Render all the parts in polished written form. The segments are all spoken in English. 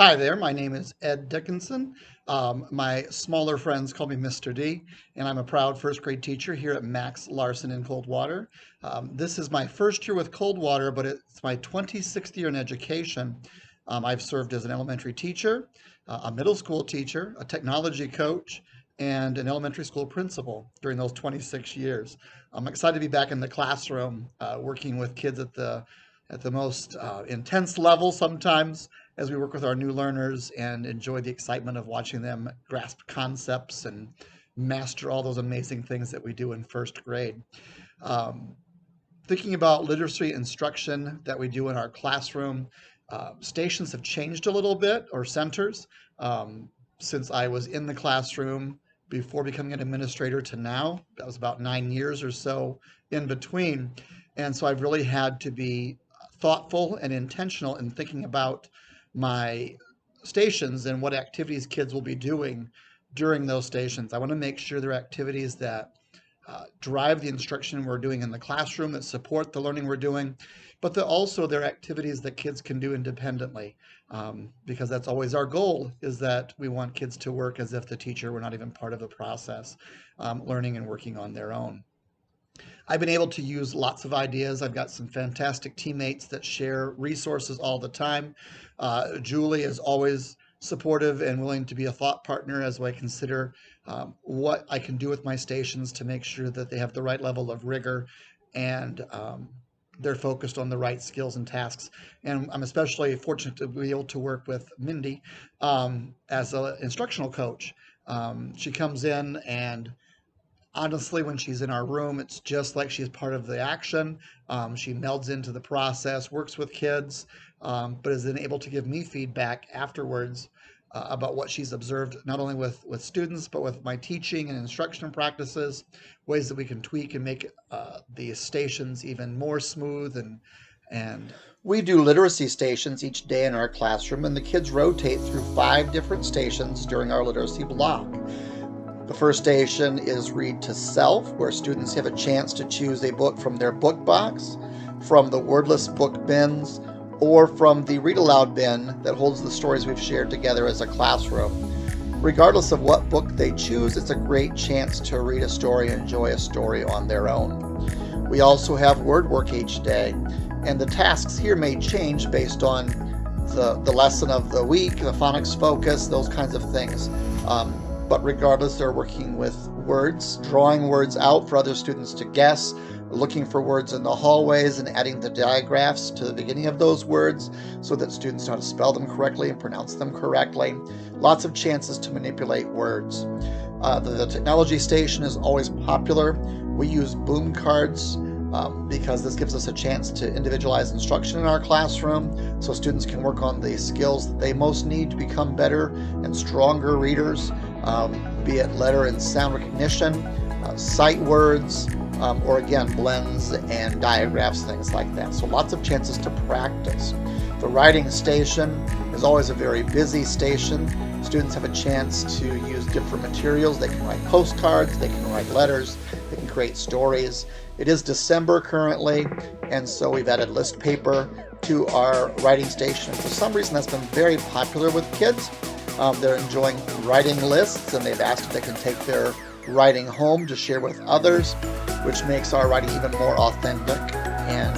Hi there, my name is Ed Dickinson. My smaller friends call me Mr. D, and I'm a proud first grade teacher here at Max Larson in Coldwater. This is my first year with Coldwater, but it's my 26th year in education. I've served as an elementary teacher, a middle school teacher, a technology coach, and an elementary school principal during those 26 years. I'm excited to be back in the classroom, working with kids at the most intense level sometimes as we work with our new learners and enjoy the excitement of watching them grasp concepts and master all those amazing things that we do in first grade. Um, Thinking about literacy instruction that we do in our classroom, stations have changed a little bit, or centers, um, since I was in the classroom before becoming an administrator to now. That was about 9 years or so in between. And so I've really had to be thoughtful and intentional in thinking about my stations and what activities kids will be doing during those stations. I want to make sure they're activities that drive the instruction we're doing in the classroom, that support the learning we're doing, but that also they're activities that kids can do independently, because that's always our goal, is that we want kids to work as if the teacher were not even part of the process, learning and working on their own. I've been able to use lots of ideas. I've got some fantastic teammates that share resources all the time. Julie is always supportive and willing to be a thought partner as I consider what I can do with my stations to make sure that they have the right level of rigor and they're focused on the right skills and tasks. And I'm especially fortunate to be able to work with Mindy as an instructional coach. She comes in and honestly, when she's in our room, it's just like she's part of the action. She melds into the process, works with kids, but is then able to give me feedback afterwards about what she's observed, not only with students, but with my teaching and instruction practices, ways that we can tweak and make the stations even more smooth and we do literacy stations each day in our classroom, and the kids rotate through 5 different stations during our literacy block. The first station is Read to Self, where students have a chance to choose a book from their book box, from the wordless book bins, or from the read aloud bin that holds the stories we've shared together as a classroom. Regardless of what book they choose, it's a great chance to read a story and enjoy a story on their own. We also have word work each day, and the tasks here may change based on the lesson of the week, the phonics focus, those kinds of things. But regardless, they're working with words, drawing words out for other students to guess, looking for words in the hallways, and adding the digraphs to the beginning of those words so that students know how to spell them correctly and pronounce them correctly. Lots of chances to manipulate words. The technology station is always popular. We use boom cards because this gives us a chance to individualize instruction in our classroom so students can work on the skills that they most need to become better and stronger readers, be it letter and sound recognition, sight words, or again, blends and digraphs, things like that. So lots of chances to practice. The writing station is always a very busy station. Students have a chance to use different materials. They can write postcards, they can write letters, they can create stories. It is December currently, and so we've added list paper to our writing station. For some reason, that's been very popular with kids. They're enjoying writing lists, and they've asked if they can take their writing home to share with others, which makes our writing even more authentic. And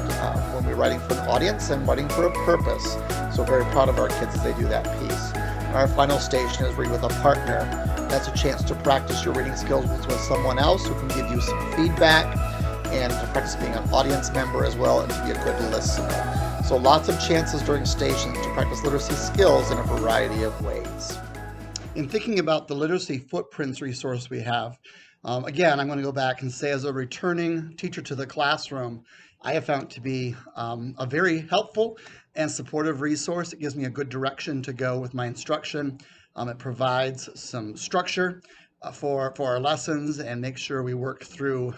when we're writing for an audience and writing for a purpose. So very proud of our kids as they do that piece. Our final station is Read with a Partner. That's a chance to practice your reading skills with someone else who can give you some feedback and to practice being an audience member as well and to be a good listener. So lots of chances during stations to practice literacy skills in a variety of ways. In thinking about the literacy footprints resource we have, again, I'm going to go back and say, as a returning teacher to the classroom, I have found it to be a very helpful and supportive resource. It gives me a good direction to go with my instruction. It provides some structure for our lessons and makes sure we work through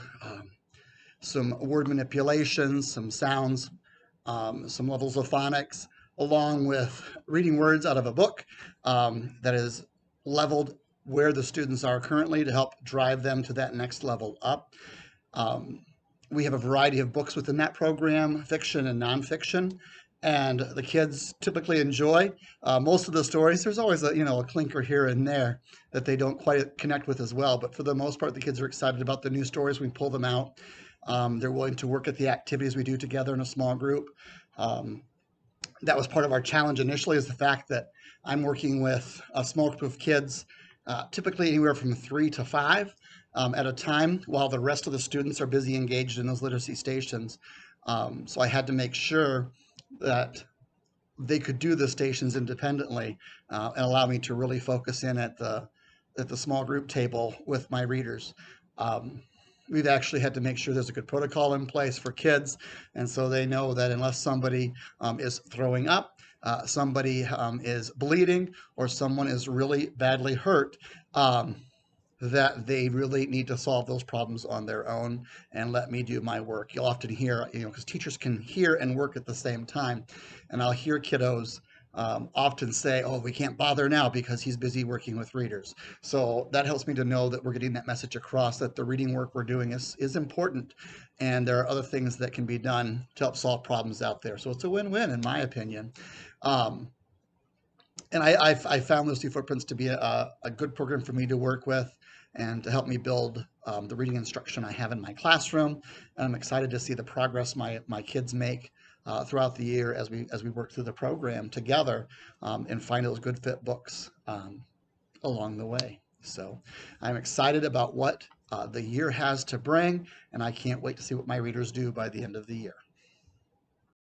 some word manipulations, some sounds, some levels of phonics, along with reading words out of a book that is leveled where the students are currently to help drive them to that next level up. Um, we have a variety of books within that program, fiction and nonfiction, and the kids typically enjoy most of the stories. There's always a clinker here and there that they don't quite connect with as well, but for the most part, the kids are excited about the new stories. We pull them out. They're willing to work at the activities we do together in a small group. Um, that was part of our challenge initially, is the fact that I'm working with a small group of kids, typically anywhere from 3 to 5 at a time, while the rest of the students are busy engaged in those literacy stations. So I had to make sure that they could do the stations independently, and allow me to really focus in at the small group table with my readers. Um, we've actually had to make sure there's a good protocol in place for kids, and so they know that unless somebody is throwing up, somebody is bleeding, or someone is really badly hurt, that they really need to solve those problems on their own and let me do my work. You'll often hear, because teachers can hear and work at the same time, and I'll hear kiddos often say, "Oh, we can't bother now because he's busy working with readers." So that helps me to know that we're getting that message across, that the reading work we're doing is important, and there are other things that can be done to help solve problems out there. So it's a win-win, in my opinion. Um, and I found those two footprints to be a good program for me to work with and to help me build the reading instruction I have in my classroom. And I'm excited to see the progress my kids make throughout the year as we work through the program together, and find those good fit books along the way. So I'm excited about what the year has to bring, and I can't wait to see what my readers do by the end of the year.